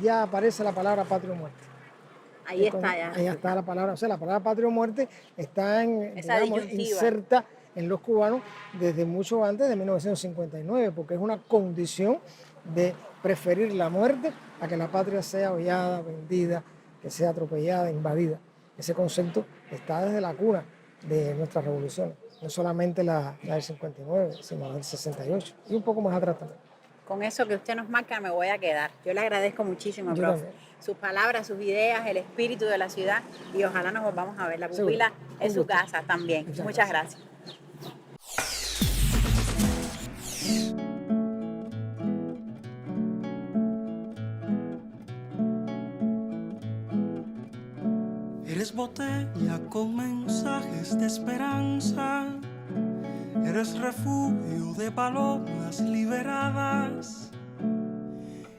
M: ya aparece la palabra patria o muerte.
B: Ahí está ya.
M: Ahí está la palabra, o sea, la palabra patria o muerte está inserta en los cubanos desde mucho antes de 1959, porque es una condición de preferir la muerte a que la patria sea hollada, vendida, que sea atropellada, invadida. Ese concepto está desde la cuna de nuestras revoluciones, no solamente la del 59, sino la del 68 y un poco más atrás también.
B: Con eso que usted nos marca me voy a quedar. Yo le agradezco muchísimo,
M: Yo
B: profe.
M: también.
B: Sus palabras, sus ideas, el espíritu de la ciudad y ojalá nos volvamos a ver. La pupila en su casa también. Muchas gracias.
J: Eres botella con mensajes de esperanza, eres refugio de palomas liberadas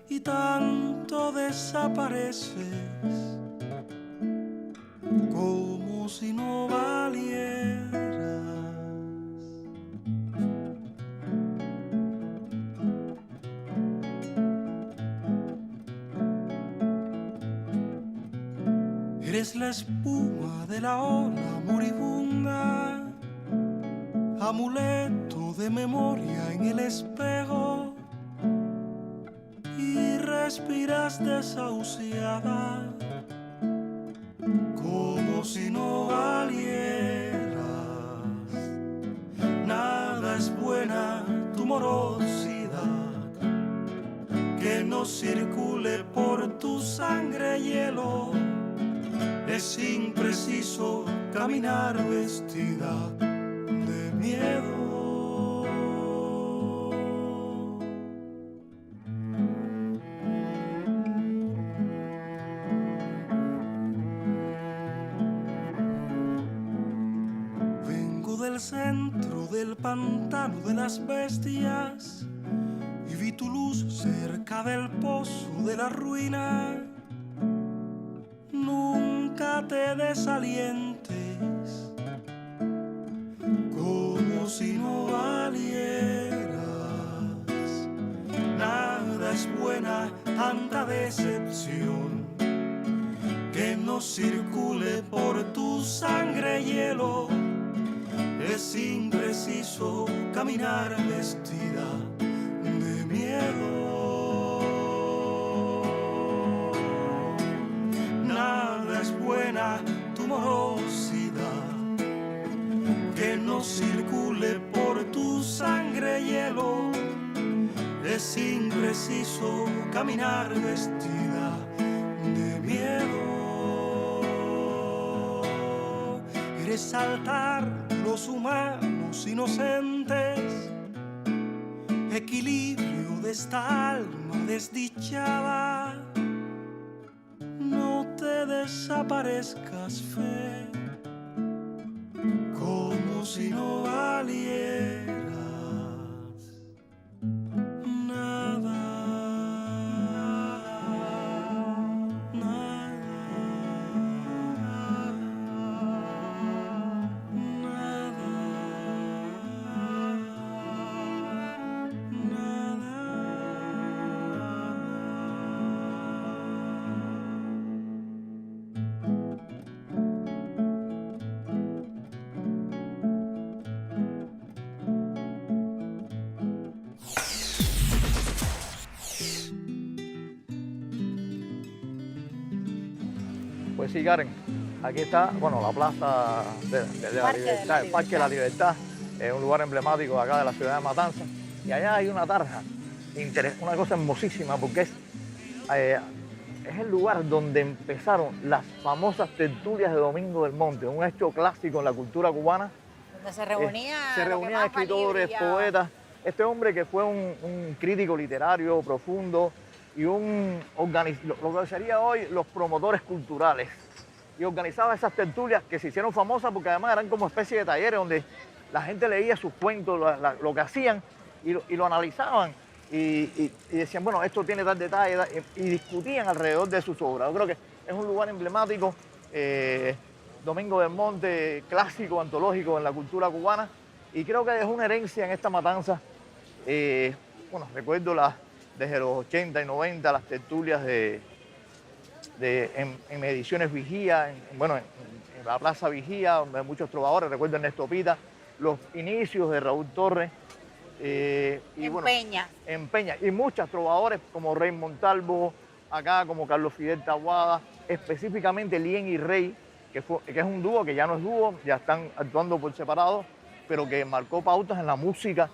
J: y tanto desapareces como si no valieras. Eres la espuma de la ola moribunda, amuleto de memoria en el espejo, y respiras desahuciada como si no valieras. Nada es buena tu morosidad, que no circule por tu sangre hielo. Es impreciso caminar vestida de miedo. Vengo del centro del pantano de las bestias y vi tu luz cerca del pozo de la ruina. Nunca te desalientes, como si no valieras. Nada es buena tanta decepción, que no circule por tu sangre hielo. Es impreciso caminar vestida de miedo. Buena tu morosidad, que no circule por tu sangre hielo. Es impreciso caminar vestida de miedo. Eres altar los humanos inocentes, equilibrio de esta alma desdichada. No te desaparezcas, fe, como si no valieras nada, nada,
N: Pues sí, Karen, aquí está, bueno, la plaza de la Libertad, el Parque de la Libertad, es un lugar emblemático de acá de la ciudad de Matanzas. Y allá hay una tarja, una cosa hermosísima, porque es el lugar donde empezaron las famosas tertulias de Domingo del Monte, un hecho clásico en la cultura cubana.
B: Donde se reunían
N: escritores, poetas. Este hombre que fue un crítico literario profundo y lo que sería hoy los promotores culturales. Y organizaba esas tertulias que se hicieron famosas porque además eran como especie de talleres donde la gente leía sus cuentos, lo que hacían y lo analizaban y decían, bueno, esto tiene tal detalle y discutían alrededor de sus obras. Yo creo que es un lugar emblemático Domingo del Monte, clásico, antológico en la cultura cubana, y creo que es una herencia en esta matanza. Bueno, recuerdo desde los 80 y 90 las tertulias en Ediciones Vigía, en la Plaza Vigía, donde hay muchos trovadores, recuerdo Ernesto Pita, los inicios de Raúl Torres. En Peña. Y muchos trovadores como Rey Montalvo, acá como Carlos Fidel Taboada, específicamente Lien y Rey, que es un dúo que ya no es dúo, ya están actuando por separado, pero que marcó pautas en la música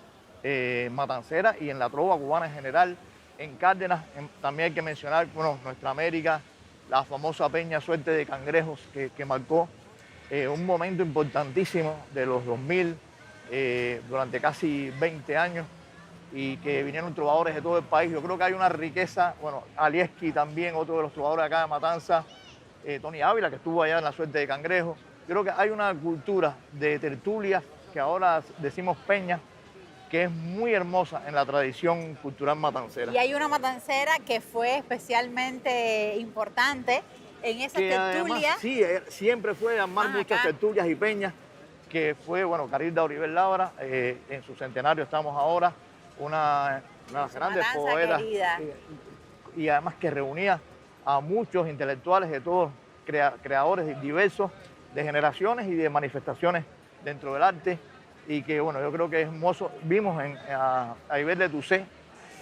N: matancera y en la trova cubana en general. En Cárdenas también hay que mencionar, bueno, Nuestra América, la famosa Peña Suerte de Cangrejos, que marcó un momento importantísimo de los 2000, durante casi 20 años, y que vinieron trovadores de todo el país. Yo creo que hay una riqueza, bueno, Alieski también, otro de los trovadores acá de Matanza, Tony Ávila, que estuvo allá en la Suerte de Cangrejo. Creo que hay una cultura de tertulias, que ahora decimos peña, que es muy hermosa en la tradición cultural matancera.
B: Y hay una matancera que fue especialmente importante en esas tertulias.
N: Además, sí, siempre fue armar muchas tertulias y peñas, que fue, bueno, Carilda Oribel Labra, en su centenario estamos ahora, una de las grandes poetas, y además que reunía a muchos intelectuales de todos, creadores diversos, de generaciones y de manifestaciones dentro del arte, y que, bueno, yo creo que es hermoso. Vimos a Ibel de Tucé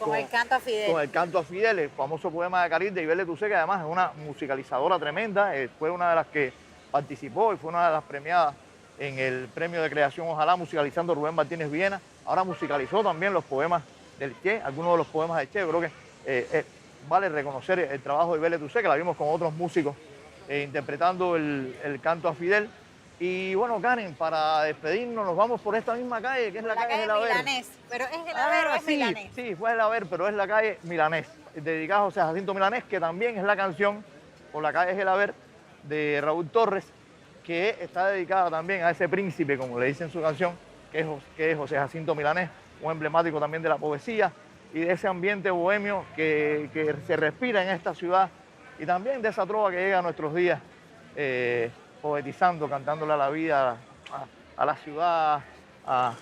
B: con el canto a Fidel.
N: Con el canto a Fidel, el famoso poema de Carilda, Ibel de Tucé, que además es una musicalizadora tremenda, fue una de las que participó y fue una de las premiadas en el premio de creación Ojalá, musicalizando Rubén Martínez Viena. Ahora musicalizó también los poemas del Che, algunos de los poemas del Che. Yo creo que vale reconocer el trabajo de Ibel de Tucé, que la vimos con otros músicos interpretando el canto a Fidel. Y bueno, Karen, para despedirnos nos vamos por esta misma calle, que es la calle Gelaber.
B: Milanés, pero ¿es Gelaber o es Milanés?
N: Sí, fue Gelaber, pero es la calle Milanés, dedicada a José Jacinto Milanés, que también es la canción por la calle Gelaber de Raúl Torres, que está dedicada también a ese príncipe, como le dice en su canción, que es José Jacinto Milanés, un emblemático también de la poesía y de ese ambiente bohemio que se respira en esta ciudad, y también de esa trova que llega a nuestros días, poetizando, cantándole a la vida, a la ciudad, a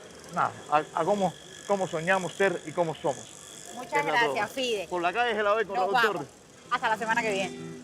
N: cómo soñamos ser y cómo somos.
B: Muchas gracias, Fide.
N: Por la calle Gelaber con Raúl Torres.
B: Hasta la semana que viene.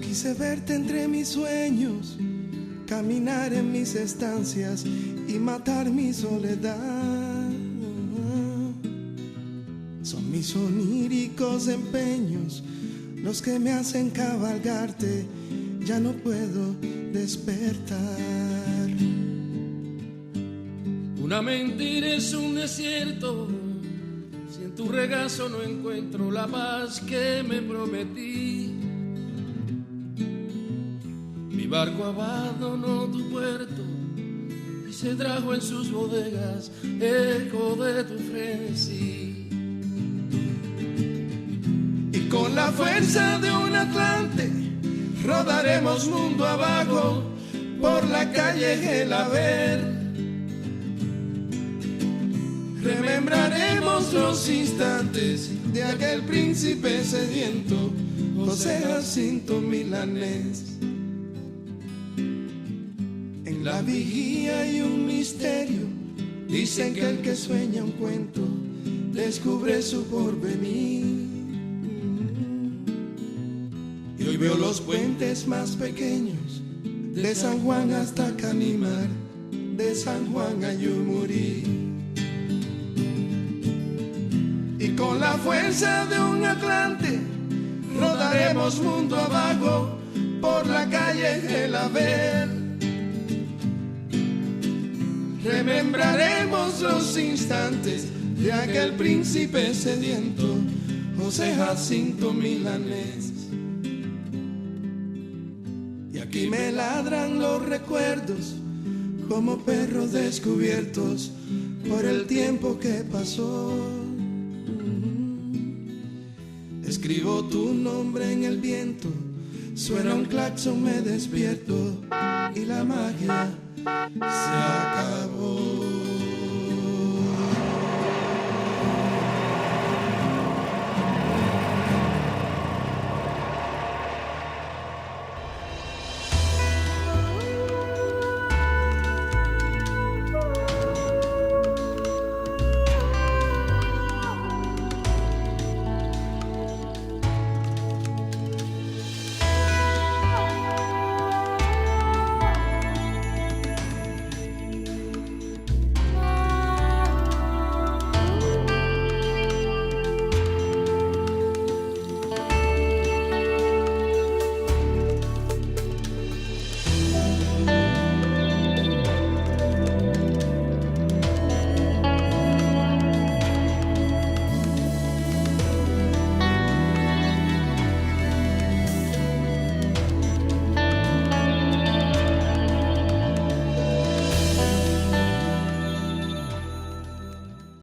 J: Quise verte entre mis sueños, caminar en mis estancias y matar mi soledad. Son mis oníricos empeños los que me hacen cabalgarte, ya no puedo despertar.
O: Una mentira es un desierto, si en tu regazo no encuentro la paz que me prometí. Mi barco abandonó tu puerto y se trajo en sus bodegas eco de tu frenesí.
J: Y con la fuerza de un Atlante rodaremos mundo abajo por la calle Gelaber. Remembraremos los instantes de aquel príncipe sediento, José Jacinto Milanés. En la vigía hay un misterio, dicen que el que sueña un cuento descubre su porvenir. Y hoy veo los puentes más pequeños, de San Juan hasta Canimar, de San Juan a Yumurí. Y con la fuerza de un Atlante rodaremos mundo abajo por la calle Gelaber. Remembraremos los instantes de aquel príncipe sediento, José Jacinto Milanés. Y aquí me ladran los recuerdos
O: como perros descubiertos por el tiempo que pasó. Escribo tu nombre en el viento, suena un claxon, me despierto y la magia se acabó.